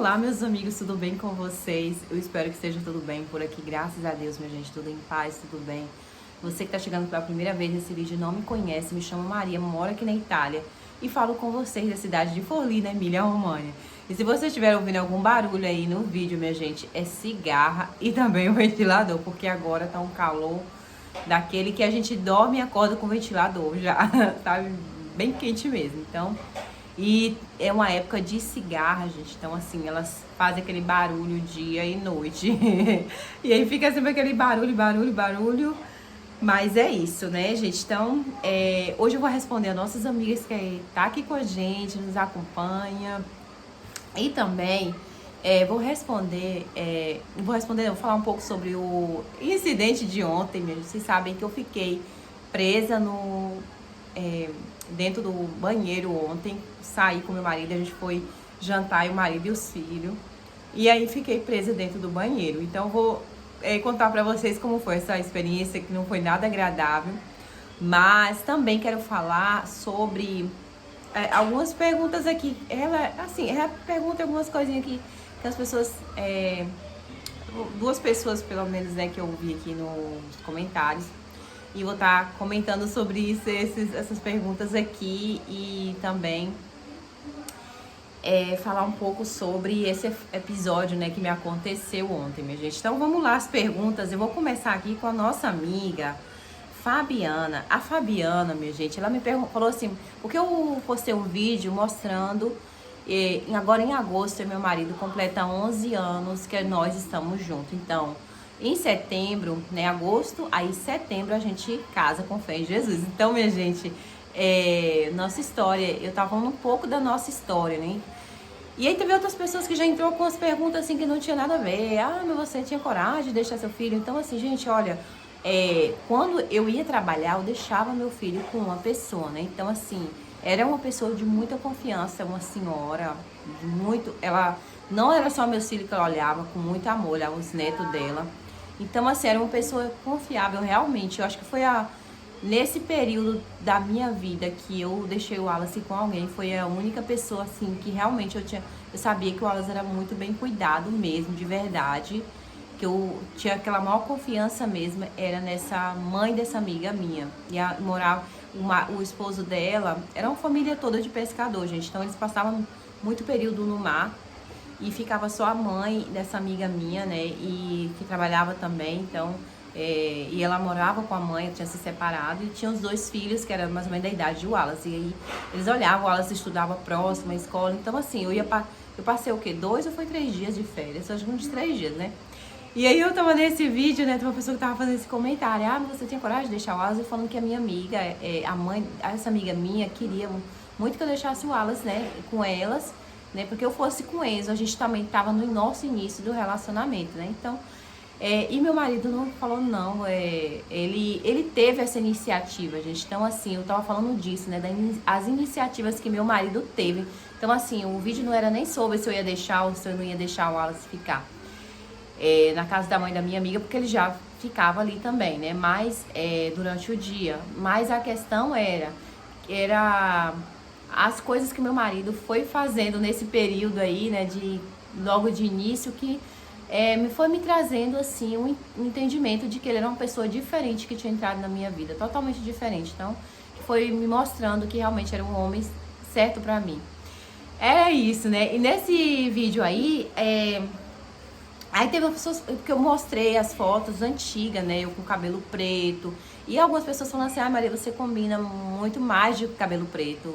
Olá, meus amigos, tudo bem com vocês? Eu espero que esteja tudo bem por aqui, graças a Deus, minha gente, tudo em paz, tudo bem. Você que está chegando pela primeira vez nesse vídeo e não me conhece, me chamo Maria, moro aqui na Itália e falo com vocês da cidade de Forlì, na Emília-Romagna. E se vocês estiverem ouvindo algum barulho aí no vídeo, minha gente, é cigarra e também o ventilador, porque agora tá um calor daquele que a gente dorme e acorda com o ventilador já, tá bem quente mesmo, então... E é uma época de cigarra, gente. Então, assim, elas fazem aquele barulho dia e noite. E aí fica sempre aquele barulho, barulho, barulho. Mas é isso, né, gente? Então, hoje eu vou responder a nossas amigas que tá aqui com a gente, nos acompanha. E também vou falar um pouco sobre o incidente de ontem mesmo. Vocês sabem que eu fiquei presa dentro do banheiro ontem, saí com meu marido, a gente foi jantar, e o marido e os filhos, e aí fiquei presa dentro do banheiro. Então vou contar pra vocês como foi essa experiência, que não foi nada agradável, mas também quero falar sobre algumas perguntas aqui. Ela pergunta algumas coisinhas aqui que as pessoas, duas pessoas pelo menos, né, que eu vi aqui nos comentários. E vou estar comentando sobre isso, essas perguntas aqui, e também falar um pouco sobre esse episódio, né, que me aconteceu ontem, minha gente. Então vamos lá, as perguntas. Eu vou começar aqui com a nossa amiga Fabiana. A Fabiana, minha gente, ela me falou assim, porque eu postei um vídeo mostrando, agora em agosto, meu marido completa 11 anos que nós estamos juntos. Então, em setembro, né, agosto, aí setembro a gente casa com fé em Jesus. Então, minha gente, nossa história, eu tava falando um pouco da nossa história, né? E aí teve outras pessoas que já entrou com as perguntas assim que não tinha nada a ver. Ah, mas você tinha coragem de deixar seu filho? Então, assim, gente, olha, quando eu ia trabalhar, eu deixava meu filho com uma pessoa, né? Então, assim, era uma pessoa de muita confiança, uma senhora, ela não era só meus filhos que ela olhava com muito amor, olhava os netos dela. Então, assim, era uma pessoa confiável, realmente. Eu acho que foi nesse período da minha vida que eu deixei o Wallace com alguém, foi a única pessoa, assim, que realmente eu sabia que o Wallace era muito bem cuidado mesmo, de verdade. Que eu tinha aquela maior confiança mesmo, era nessa mãe dessa amiga minha. E o esposo dela, era uma família toda de pescador, gente. Então, eles passavam muito período no mar. E ficava só a mãe dessa amiga minha, né, e que trabalhava também, então, e ela morava com a mãe, tinha se separado, e tinha os dois filhos, que era mais ou menos da idade de Wallace, e aí eles olhavam, o Wallace estudava próximo à escola, então assim, eu passei o quê? 2 ou foi 3 dias de férias, acho que uns 3 dias, né, e aí eu tava nesse vídeo, né, de uma pessoa que tava fazendo esse comentário, mas você tinha coragem de deixar o Wallace, falando que a minha amiga, essa amiga minha queria muito que eu deixasse o Wallace, né, com elas, né, porque eu fosse com Enzo, a gente também estava no nosso início do relacionamento, né, então, e meu marido não falou não, ele teve essa iniciativa, gente, então assim, eu tava falando disso, né, as iniciativas que meu marido teve, então assim, o vídeo não era nem sobre se eu ia deixar ou se eu não ia deixar o Wallace ficar, na casa da mãe da minha amiga, porque ele já ficava ali também, né, mas durante o dia, mas a questão era as coisas que meu marido foi fazendo nesse período aí, né, logo de início, que foi me trazendo, assim, um entendimento de que ele era uma pessoa diferente que tinha entrado na minha vida, totalmente diferente. Então, foi me mostrando que realmente era um homem certo pra mim. É isso, né? E nesse vídeo aí, aí teve pessoas que eu mostrei as fotos antigas, né? Eu com cabelo preto. E algumas pessoas falando assim, Maria, você combina muito mais de cabelo preto.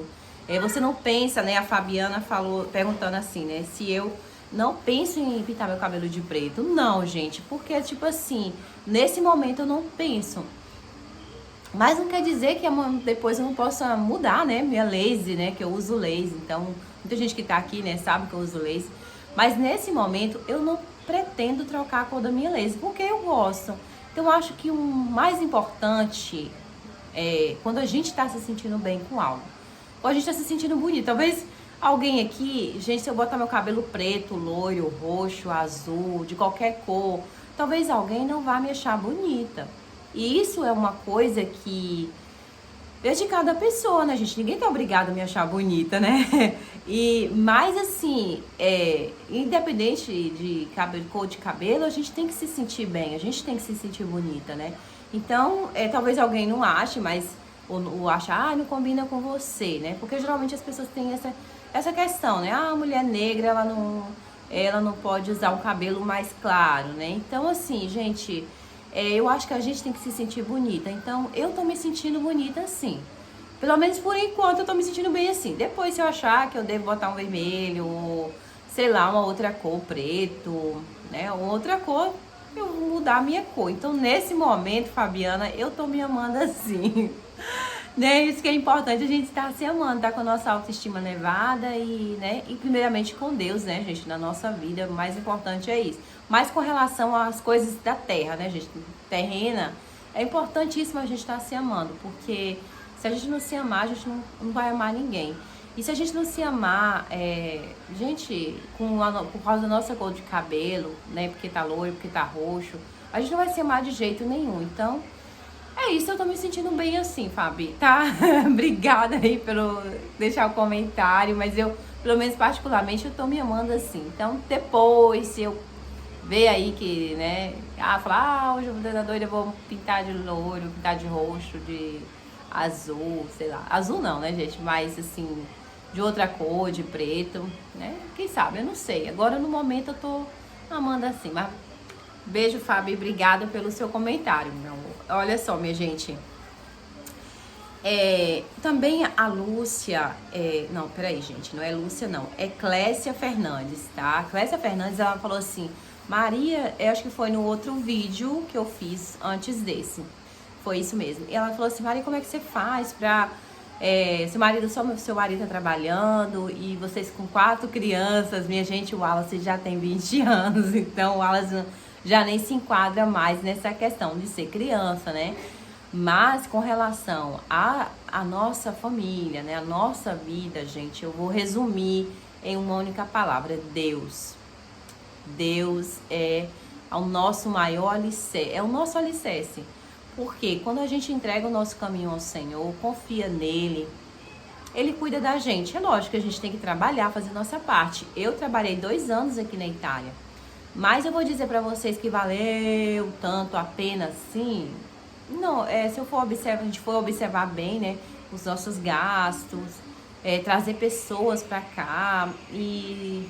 Você não pensa, né? A Fabiana falou, perguntando assim, né? Se eu não penso em pintar meu cabelo de preto. Não, gente, porque, tipo assim, nesse momento eu não penso. Mas não quer dizer que depois eu não possa mudar, né? Minha lace, né? Que eu uso lace. Então, muita gente que tá aqui, né? Sabe que eu uso lace. Mas nesse momento eu não pretendo trocar a cor da minha lace, porque eu gosto. Então, eu acho que o mais importante é quando a gente tá se sentindo bem com algo. Ou a gente tá se sentindo bonito. Talvez alguém aqui, gente, se eu botar meu cabelo preto, loiro, roxo, azul, de qualquer cor, talvez alguém não vá me achar bonita. E isso é uma coisa que é de cada pessoa, né, gente? Ninguém tá obrigado a me achar bonita, né? Mas assim, independente de cabelo, cor de cabelo, a gente tem que se sentir bem, a gente tem que se sentir bonita, né? Então, talvez alguém não ache, mas ou acha, não combina com você, né? Porque geralmente as pessoas têm essa questão, né? A mulher negra, ela não pode usar um cabelo mais claro, né? Então, assim, gente, eu acho que a gente tem que se sentir bonita. Então, eu tô me sentindo bonita assim. Pelo menos por enquanto eu tô me sentindo bem assim. Depois, se eu achar que eu devo botar um vermelho, ou sei lá, uma outra cor, preto, né? Outra cor, eu vou mudar a minha cor. Então, nesse momento, Fabiana, eu tô me amando assim. Né? Isso que é importante, a gente estar se amando, tá com a nossa autoestima elevada né? E primeiramente com Deus, né, gente, na nossa vida. O mais importante é isso. Mas com relação às coisas da terra, né, gente, terrena, é importantíssimo a gente estar se amando, porque se a gente não se amar, a gente não vai amar ninguém. E se a gente não se amar, gente, por causa da nossa cor de cabelo, né, porque tá loiro, porque tá roxo, a gente não vai se amar de jeito nenhum. Então, é isso, eu tô me sentindo bem assim, Fabi, tá? Obrigada aí pelo deixar o comentário, mas eu, pelo menos particularmente, eu tô me amando assim. Então, depois, se eu ver aí que, né, falar, hoje eu vou dar doida, eu vou pintar de loiro, pintar de roxo, de azul, sei lá. Azul não, né, gente? Mas, assim, de outra cor, de preto, né? Quem sabe, eu não sei. Agora, no momento, eu tô amando assim, mas... Beijo, Fábio, obrigada pelo seu comentário, meu amor. Olha só, minha gente. Também a Lúcia... não, peraí, gente. Não é Lúcia, não. É Clécia Fernandes, tá? Clécia Fernandes, ela falou assim... Maria, eu acho que foi no outro vídeo que eu fiz antes desse. Foi isso mesmo. E ela falou assim, Maria, como é que você faz pra... seu marido tá trabalhando e vocês com 4 crianças, minha gente, o Wallace já tem 20 anos, então o Wallace já nem se enquadra mais nessa questão de ser criança, né? Mas com relação à nossa família, né? A nossa vida, gente, eu vou resumir em uma única palavra: Deus. Deus é o nosso maior alicerce, é o nosso alicerce. Porque quando a gente entrega o nosso caminho ao Senhor, confia nele, Ele cuida da gente. É lógico que a gente tem que trabalhar, fazer nossa parte. Eu trabalhei 2 anos aqui na Itália. Mas eu vou dizer pra vocês que valeu tanto a pena assim. Não, se eu for observar, a gente for observar bem, né, os nossos gastos, trazer pessoas pra cá e,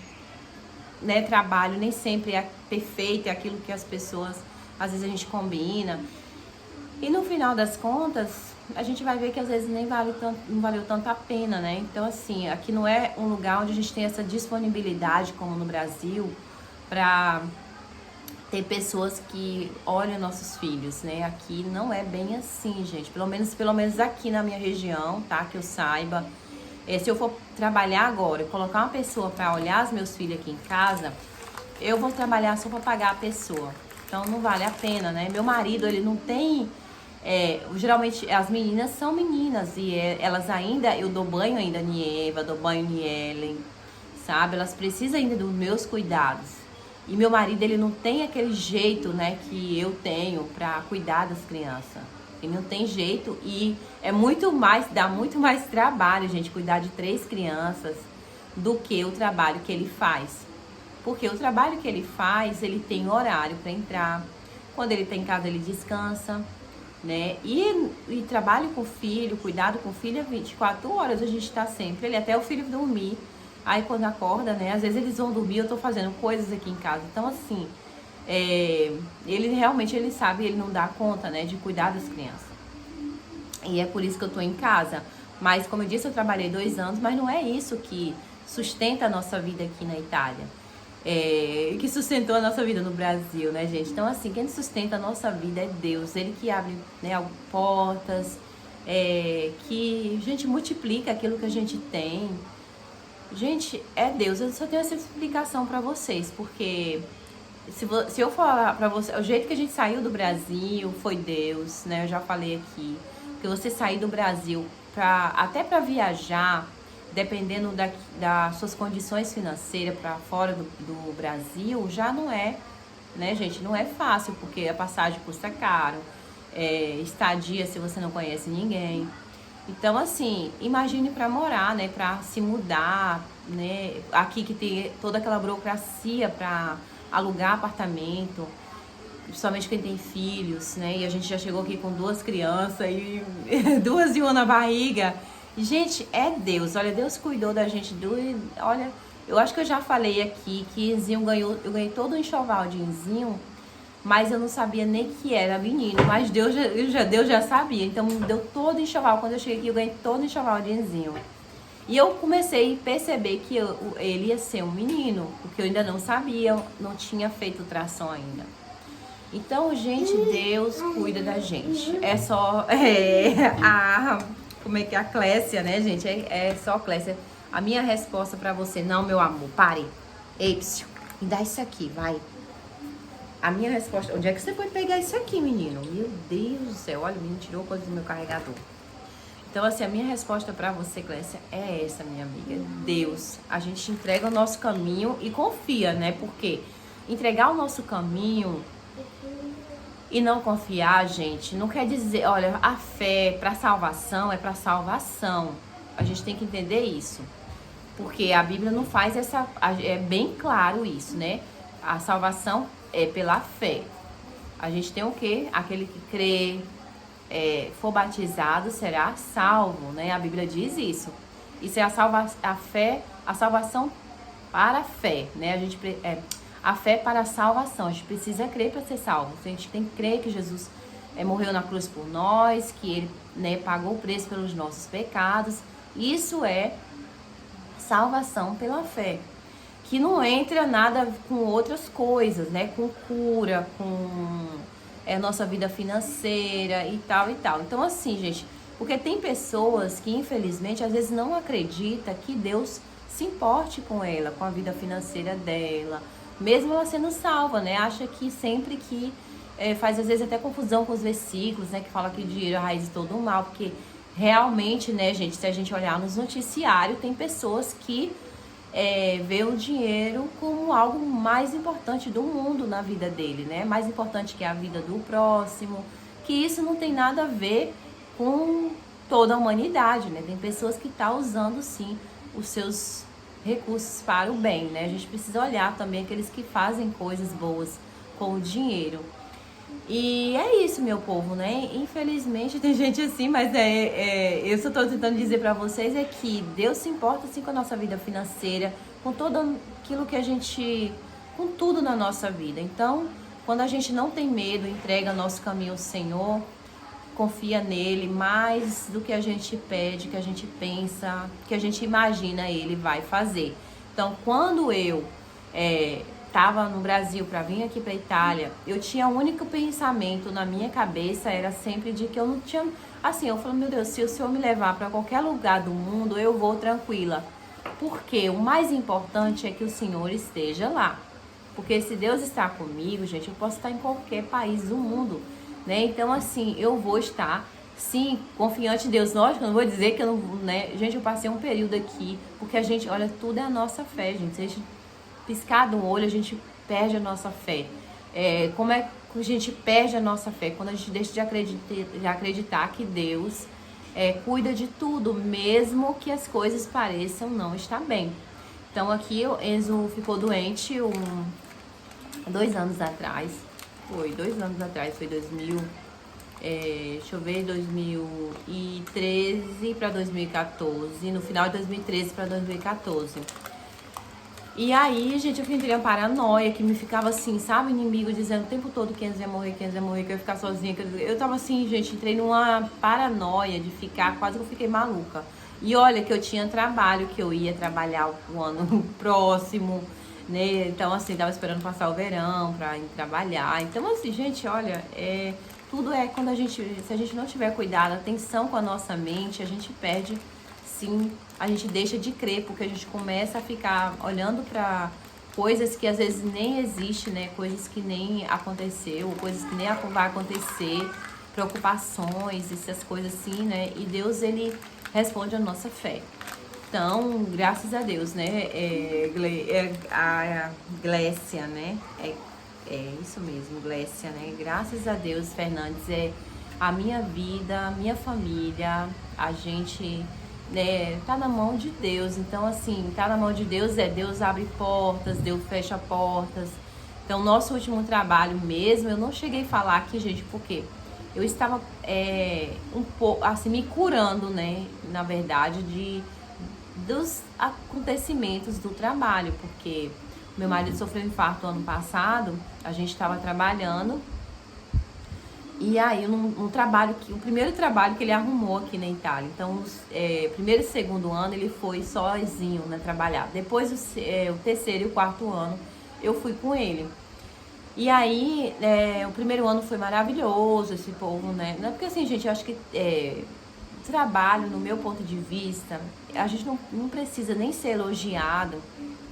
né, trabalho nem sempre é perfeito, é aquilo que as pessoas, às vezes a gente combina. E no final das contas, a gente vai ver que às vezes nem não valeu tanto a pena, né? Então, assim, aqui não é um lugar onde a gente tem essa disponibilidade, como no Brasil, para ter pessoas que olham nossos filhos, né? Aqui não é bem assim, gente. Pelo menos aqui na minha região, tá? Que eu saiba. Se eu for trabalhar agora e colocar uma pessoa para olhar os meus filhos aqui em casa, eu vou trabalhar só para pagar a pessoa. Então não vale a pena, né? Meu marido, ele não tem... geralmente as meninas são meninas e elas ainda... Eu dou banho ainda em Eva, dou banho em Ellen, sabe? Elas precisam ainda dos meus cuidados. E meu marido, ele não tem aquele jeito, né, que eu tenho para cuidar das crianças. Ele não tem jeito e dá muito mais trabalho, gente, cuidar de 3 crianças do que o trabalho que ele faz. Porque o trabalho que ele faz, ele tem horário para entrar. Quando ele tá em casa, ele descansa, né? E trabalho com o filho, cuidado com o filho, é 24 horas a gente tá sempre. Ele até o filho dormir. Aí quando acorda, né? Às vezes eles vão dormir, eu tô fazendo coisas aqui em casa. Então, assim, ele realmente, ele sabe, ele não dá conta, né? De cuidar das crianças. E é por isso que eu tô em casa. Mas, como eu disse, eu trabalhei 2 anos, mas não é isso que sustenta a nossa vida aqui na Itália. Que sustentou a nossa vida no Brasil, né, gente? Então, assim, quem sustenta a nossa vida é Deus. Ele que abre, né, portas, que, gente, multiplica aquilo que a gente tem. Gente, é Deus. Eu só tenho essa explicação pra vocês, porque se eu falar pra você, o jeito que a gente saiu do Brasil foi Deus, né? Eu já falei aqui, que você sair do Brasil até pra viajar, dependendo das suas condições financeiras para fora do Brasil, já não é, né, gente? Não é fácil, porque a passagem custa caro, estadia se você não conhece ninguém. Então, assim, imagine para morar, né? Para se mudar, né? Aqui que tem toda aquela burocracia para alugar apartamento, principalmente quem tem filhos, né? E a gente já chegou aqui com 2 crianças e 2 e uma na barriga. Gente, é Deus. Olha, Deus cuidou da gente. Olha, eu acho que eu já falei aqui que Enzinho ganhou, eu ganhei todo o enxoval de Enzinho, mas eu não sabia nem que era menino. Mas Deus já sabia. Então me deu todo o enxoval. Quando eu cheguei aqui, eu ganhei todo o enxoval de Enzinho. E eu comecei a perceber que ele ia ser um menino, porque eu ainda não sabia, não tinha feito ultrassom ainda. Então, gente, Deus cuida da gente. É só como é que é a Clécia, né, gente? É só Clécia. A minha resposta pra você, não, meu amor, pare. Ei, psiu, me dá isso aqui, vai. A minha resposta, onde é que você foi pegar isso aqui, menino? Meu Deus do céu, olha, o menino tirou coisa do meu carregador. Então, assim, a minha resposta pra você, Clécia, é essa, minha amiga. Deus, a gente entrega o nosso caminho e confia, né? Porque entregar o nosso caminho e não confiar, gente, não quer dizer, olha, a fé para salvação é para salvação. A gente tem que entender isso. Porque a Bíblia não faz essa, é bem claro isso, né? A salvação é pela fé. A gente tem o quê? Aquele que crê, for batizado será salvo, né? A Bíblia diz isso. Isso é a fé, a salvação para a fé, né? A fé para a salvação. A gente precisa crer para ser salvo. A gente tem que crer que Jesus morreu na cruz por nós, que ele, né, pagou o preço pelos nossos pecados. Isso é salvação pela fé. Que não entra nada com outras coisas, né? Com cura, com nossa vida financeira e tal e tal. Então, assim, gente, porque tem pessoas que, infelizmente, às vezes não acreditam que Deus se importe com ela, com a vida financeira dela, mesmo ela sendo salva, né? Acha que sempre que faz, às vezes, até confusão com os versículos, né? Que fala que dinheiro é a raiz de todo o mal, porque realmente, né, gente, se a gente olhar nos noticiários, tem pessoas que vê o dinheiro como algo mais importante do mundo na vida dele, né? Mais importante que a vida do próximo, que isso não tem nada a ver com toda a humanidade, né? Tem pessoas que estão usando, sim, os seus recursos para o bem, né? A gente precisa olhar também aqueles que fazem coisas boas com o dinheiro. E é isso, meu povo, né? Infelizmente tem gente assim, mas eu só tô tentando dizer pra vocês é que Deus se importa assim com a nossa vida financeira, com tudo aquilo que a gente, com tudo na nossa vida. Então, quando a gente não tem medo, entrega nosso caminho ao Senhor, confia nele mais do que a gente pede, que a gente pensa, que a gente imagina, ele vai fazer. Então, quando eu estava no Brasil para vir aqui para Itália, eu tinha o único pensamento na minha cabeça era sempre de que eu não tinha, assim, eu falo, meu Deus, se o Senhor me levar para qualquer lugar do mundo, eu vou tranquila. Porque o mais importante é que o Senhor esteja lá. Porque se Deus está comigo, gente, eu posso estar em qualquer país do mundo, né? Então, assim, eu vou estar, sim, confiante em Deus. Lógico, eu não vou dizer que eu não, né? Gente, eu passei um período aqui, porque a gente, olha, tudo é a nossa fé, gente. Se a gente piscar do olho, a gente perde a nossa fé. Como é que a gente perde a nossa fé? Quando a gente deixa de acreditar que Deus cuida de tudo, mesmo que as coisas pareçam não estar bem. Então aqui o Enzo ficou doente 2 anos atrás. Foi 2 anos atrás, foi 2000. Deixa eu ver, 2013 para 2014. No final de 2013 para 2014. E aí, gente, eu entrei em paranoia, que me ficava assim, sabe, inimigo dizendo o tempo todo que Enzo ia morrer, que Enzo ia morrer, que eu ia ficar sozinha. Eu tava assim, gente, entrei numa paranoia de ficar, quase que eu fiquei maluca. E olha que eu tinha trabalho, que eu ia trabalhar o ano próximo, né? Então, assim, tava esperando passar o verão pra ir trabalhar. Então, assim, gente, olha, tudo quando se a gente não tiver cuidado, atenção com a nossa mente, a gente perde, sim, a gente deixa de crer, porque a gente começa a ficar olhando para coisas que às vezes nem existem, né? Coisas que nem aconteceu, coisas que nem vai acontecer, preocupações, essas coisas assim, né? E Deus, ele responde a nossa fé. Então, graças a Deus, né? A Glécia, né? É isso mesmo, Glécia, né? Graças a Deus, Fernandes, a minha vida, a minha família, a gente, né, tá na mão de Deus. Então, assim, tá na mão de Deus Deus abre portas, Deus fecha portas. Então, nosso último trabalho mesmo, eu não cheguei a falar aqui, gente, porque eu estava um pouco, assim, me curando, né, na verdade, dos acontecimentos do trabalho, porque meu marido sofreu um infarto ano passado, a gente estava trabalhando, e aí no trabalho, o primeiro trabalho que ele arrumou aqui na Itália, então primeiro e segundo ano ele foi sozinho, né, trabalhar. Depois o terceiro e o quarto ano eu fui com ele. E aí o primeiro ano foi maravilhoso, esse povo, né, porque assim, gente, eu acho que trabalho, no meu ponto de vista, a gente não precisa nem ser elogiado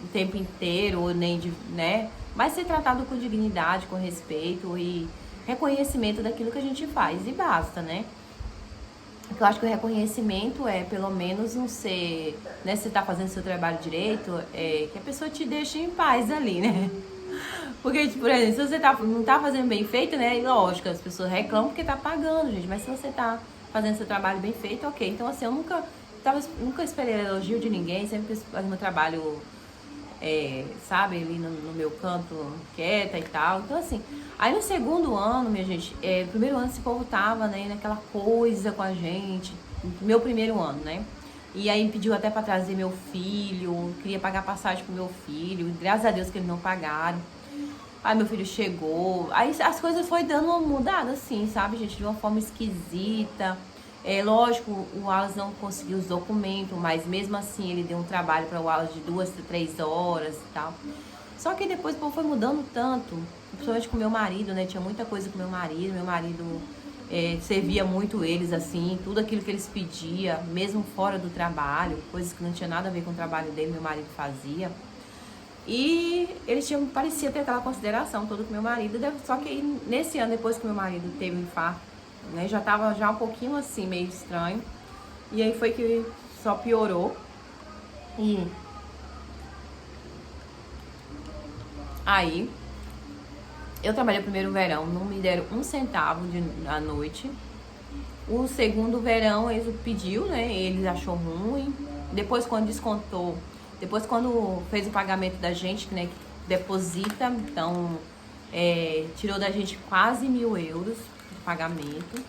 o tempo inteiro, ou nem né? Mas ser tratado com dignidade, com respeito e reconhecimento daquilo que a gente faz, e basta, né? Porque eu acho que o reconhecimento é, pelo menos, não ser, né? Se você tá fazendo seu trabalho direito, que a pessoa te deixe em paz ali, né? Porque, tipo, por exemplo, se você não tá fazendo bem feito, né? Lógico, as pessoas reclamam porque tá pagando, gente. Mas se você tá fazendo seu trabalho bem feito, ok. Então, assim, eu nunca esperei elogio de ninguém. Sempre fiz meu trabalho, sabe, ali no meu canto, quieta e tal. Então, assim, aí no segundo ano, minha gente, no primeiro ano esse povo tava, né, naquela coisa com a gente. Meu primeiro ano, né? E aí pediu até pra trazer meu filho, queria pagar passagem pro meu filho. Graças a Deus que eles não pagaram. Aí meu filho chegou, aí as coisas foi dando uma mudada assim, sabe, gente, de uma forma esquisita. Lógico, o Wallace não conseguiu os documentos, mas mesmo assim ele deu um trabalho para o Wallace de 2 a 3 horas e tal. Só que depois o povo foi mudando tanto, principalmente com meu marido, né, tinha muita coisa com meu marido servia muito eles, assim, tudo aquilo que eles pediam, mesmo fora do trabalho, coisas que não tinha nada a ver com o trabalho dele, meu marido fazia. E eles parecia ter aquela consideração toda com meu marido, só que nesse ano, depois que meu marido teve um infarto, né, já tava já um pouquinho assim, meio estranho. E aí foi que só piorou. E aí eu trabalhei o primeiro verão, não me deram um centavo à noite. O segundo verão ele pediu, né, ele achou ruim. Depois quando descontou, depois quando fez o pagamento da gente, né, que deposita, então tirou da gente quase 1.000 euros de pagamento.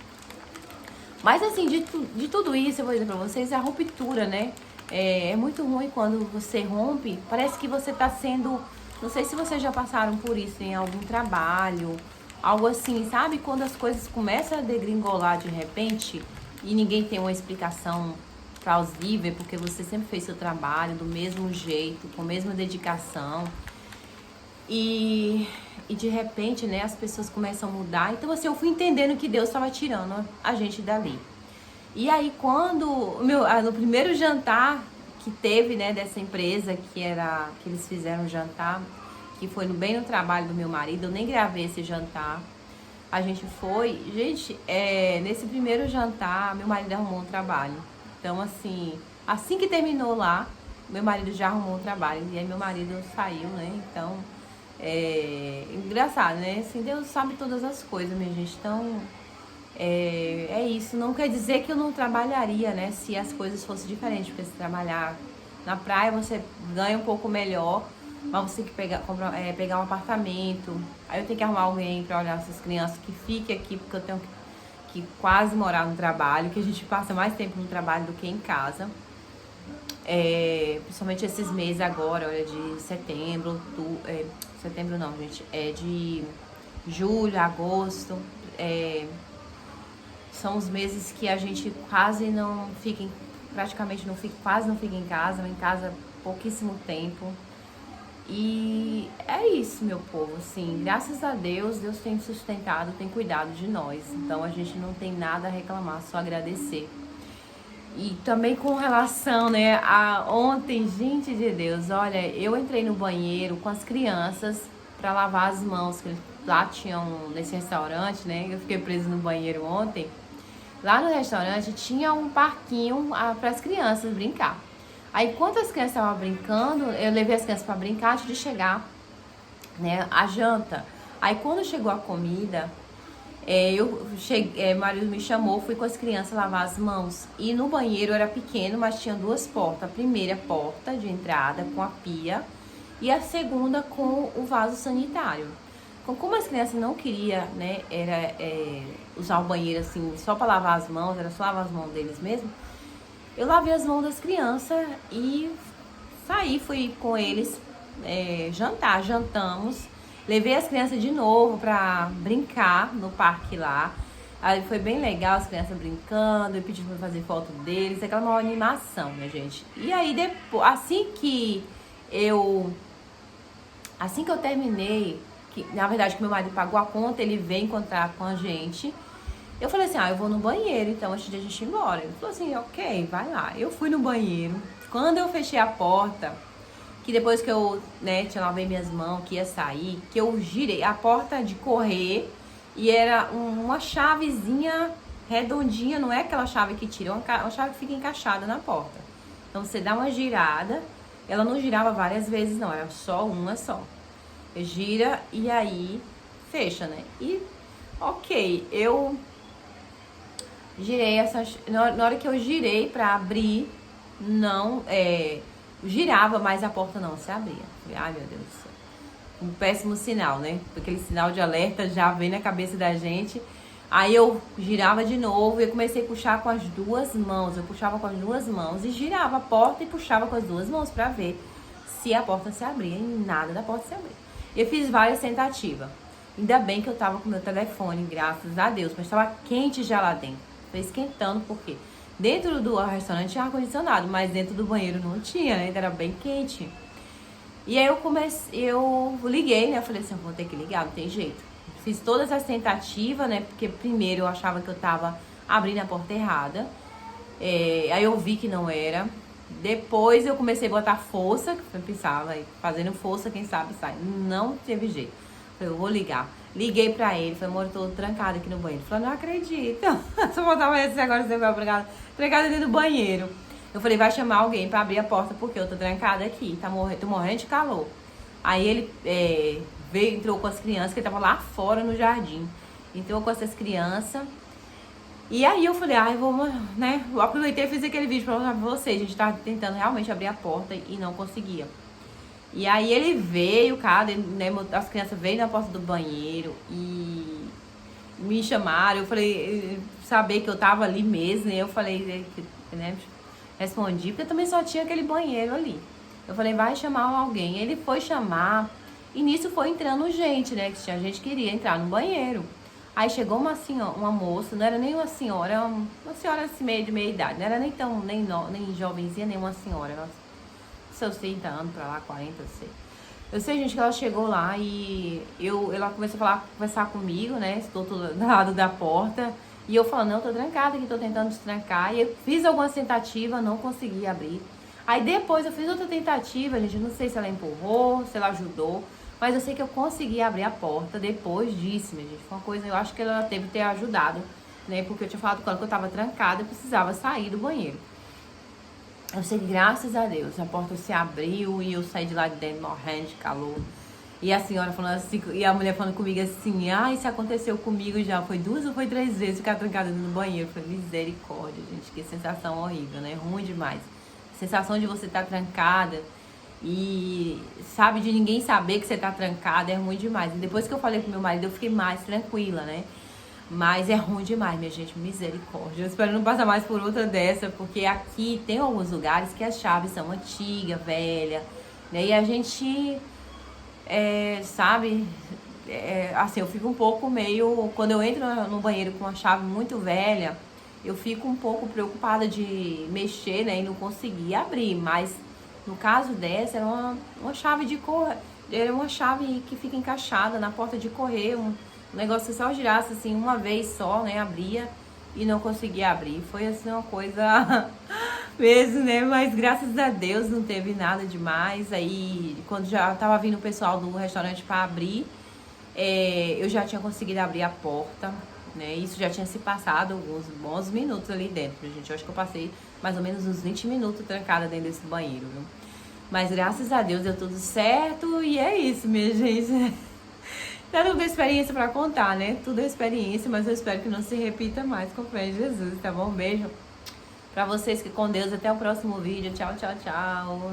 Mas assim, de tudo isso, eu vou dizer pra vocês, é a ruptura, né? É muito ruim quando você rompe, parece que você tá sendo... Não sei se vocês já passaram por isso em algum trabalho, algo assim, sabe? Quando as coisas começam a degringolar de repente e ninguém tem uma explicação plausível, porque você sempre fez seu trabalho do mesmo jeito, com a mesma dedicação. E de repente, né, as pessoas começam a mudar. Então, assim, eu fui entendendo que Deus estava tirando a gente dali. E aí, quando no primeiro jantar que teve, né, dessa empresa, que eles fizeram um jantar, que foi bem no trabalho do meu marido, eu nem gravei esse jantar. A gente foi, gente, nesse primeiro jantar, meu marido arrumou um trabalho. Então, assim que terminou lá, meu marido já arrumou um trabalho. E aí meu marido saiu, né? Então, engraçado, né? Assim, Deus sabe todas as coisas, minha gente. Então, é isso. Não quer dizer que eu não trabalharia, né? Se as coisas fossem diferentes. Porque se trabalhar na praia, você ganha um pouco melhor. Mas você tem que pegar um apartamento. Aí eu tenho que arrumar alguém pra olhar essas crianças que fiquem aqui, porque eu tenho que quase morar no trabalho, que a gente passa mais tempo no trabalho do que em casa. Principalmente esses meses agora, olha, de setembro, setembro não, gente, de julho, agosto, são os meses que a gente quase não fica, quase não fica em casa pouquíssimo tempo. E é isso, meu povo, assim, graças a Deus, Deus tem sustentado, tem cuidado de nós. Então a gente não tem nada a reclamar, só agradecer. E também com relação, né, a ontem, gente de Deus, olha, eu entrei no banheiro com as crianças para lavar as mãos, que lá tinham, nesse restaurante, né, eu fiquei presa no banheiro ontem. Lá no restaurante tinha um parquinho para as crianças brincar. Aí, enquanto as crianças estavam brincando, eu levei as crianças para brincar antes de chegar, né, a janta. Aí, quando chegou a comida, Eu cheguei, marido me chamou, fui com as crianças lavar as mãos. E no banheiro era pequeno, mas tinha duas portas. A primeira porta de entrada com a pia e a segunda com o vaso sanitário. Como as crianças não queriam, né, usar o banheiro assim, só para lavar as mãos, era só lavar as mãos deles mesmo, eu lavei as mãos das crianças e saí, fui com eles jantamos. Levei as crianças de novo pra brincar no parque lá. Aí foi bem legal, as crianças brincando, eu pedi pra fazer foto deles, aquela uma animação, minha gente. E aí depois, assim que eu terminei, que na verdade que meu marido pagou a conta, ele veio encontrar com a gente. Eu falei assim, eu vou no banheiro, então antes de a gente ir embora. Ele falou assim, ok, vai lá. Eu fui no banheiro. Quando eu fechei a porta, que depois que eu, né, tinha lavei minhas mãos, que ia sair, que eu girei a porta de correr e era uma chavezinha redondinha, não é aquela chave que tira, é uma chave que fica encaixada na porta. Então você dá uma girada, ela não girava várias vezes não, era só uma só. Gira e aí fecha, né? E ok, eu girei na hora que eu girei pra abrir, não, girava, mas a porta não se abria. Falei, ai meu Deus do céu. Um péssimo sinal, né? Aquele sinal de alerta já vem na cabeça da gente. Aí eu girava de novo e eu comecei a puxar com as duas mãos. Eu puxava com as duas mãos e girava a porta e puxava com as duas mãos pra ver se a porta se abria. E nada da porta se abria. Eu fiz várias tentativas. Ainda bem que eu tava com meu telefone, graças a Deus. Mas tava quente já lá dentro. Foi esquentando, por quê? Dentro do restaurante tinha ar-condicionado, mas dentro do banheiro não tinha, né? Era bem quente. E aí eu liguei, né? Eu falei assim, eu vou ter que ligar, não tem jeito. Fiz todas as tentativas, né? Porque primeiro eu achava que eu tava abrindo a porta errada. Aí eu vi que não era. Depois eu comecei a botar força, que eu pensava, fazendo força, quem sabe sai. Não teve jeito. Falei, eu vou ligar. Liguei pra ele, falei, amor, eu tô trancada aqui no banheiro. Ele falou, não acredito. Se eu botar esse agora, você vai trancada dentro do banheiro. Eu falei, vai chamar alguém pra abrir a porta, porque eu tô trancada aqui, tô morrendo de calor. Aí ele entrou com as crianças, que ele tava lá fora no jardim. Entrou com essas crianças. E aí eu falei, eu vou, né? Eu aproveitei e fiz aquele vídeo pra mostrar pra vocês. A gente tava tentando realmente abrir a porta e não conseguia. E aí ele veio, cara, né, as crianças veio na porta do banheiro e me chamaram. Eu falei, saber que eu tava ali mesmo, e eu falei, né, respondi, porque também só tinha aquele banheiro ali. Eu falei, vai chamar alguém. Ele foi chamar e nisso foi entrando gente, né, que tinha gente que queria entrar no banheiro. Aí chegou uma senhora, uma moça, não era nem uma senhora assim, de meia idade, não era nem tão, nem jovenzinha, nem uma senhora, nossa. Seus 30 anos pra lá, 40, eu sei. Eu sei, gente, que ela chegou lá e ela começou a conversar comigo, né? Estou do lado da porta. E eu falando, não, tô trancada aqui, tô tentando destrancar. E eu fiz algumas tentativas, não consegui abrir. Aí depois eu fiz outra tentativa, gente, não sei se ela empurrou, se ela ajudou. Mas eu sei que eu consegui abrir a porta depois disso, minha gente. Foi uma coisa, eu acho que ela teve que ter ajudado, né? Porque eu tinha falado com ela que eu tava trancada e precisava sair do banheiro. Eu sei que, graças a Deus, a porta se abriu e eu saí de lá de dentro morrendo de calor. E a senhora falando assim, e a mulher falando comigo assim, isso aconteceu comigo já, foi 2 ou foi 3 vezes ficar trancada no banheiro. Eu falei, misericórdia, gente, que sensação horrível, né? Ruim demais. A sensação de você estar trancada e, sabe, de ninguém saber que você tá trancada é ruim demais. E depois que eu falei pro meu marido, eu fiquei mais tranquila, né? Mas é ruim demais, minha gente, misericórdia. Eu espero não passar mais por outra dessa, porque aqui tem alguns lugares que as chaves são antigas, velhas, né? E a gente, sabe, assim, eu fico um pouco meio... Quando eu entro no banheiro com uma chave muito velha, eu fico um pouco preocupada de mexer, né? E não conseguir abrir, mas no caso dessa, era uma chave de correr, era uma chave que fica encaixada na porta de correr, um negócio que só girasse assim uma vez só, né, abria e não conseguia abrir. Foi assim uma coisa mesmo, né, mas graças a Deus não teve nada demais. Aí quando já tava vindo o pessoal do restaurante para abrir, eu já tinha conseguido abrir a porta, né, isso já tinha se passado alguns bons minutos ali dentro, gente. Eu acho que eu passei mais ou menos uns 20 minutos trancada dentro desse banheiro, viu? Mas graças a Deus deu tudo certo e é isso, minha gente. Tá tudo experiência pra contar, né? Tudo é experiência, mas eu espero que não se repita mais, com fé em Jesus, tá bom? Um beijo pra vocês, que com Deus, até o próximo vídeo. Tchau, tchau, tchau.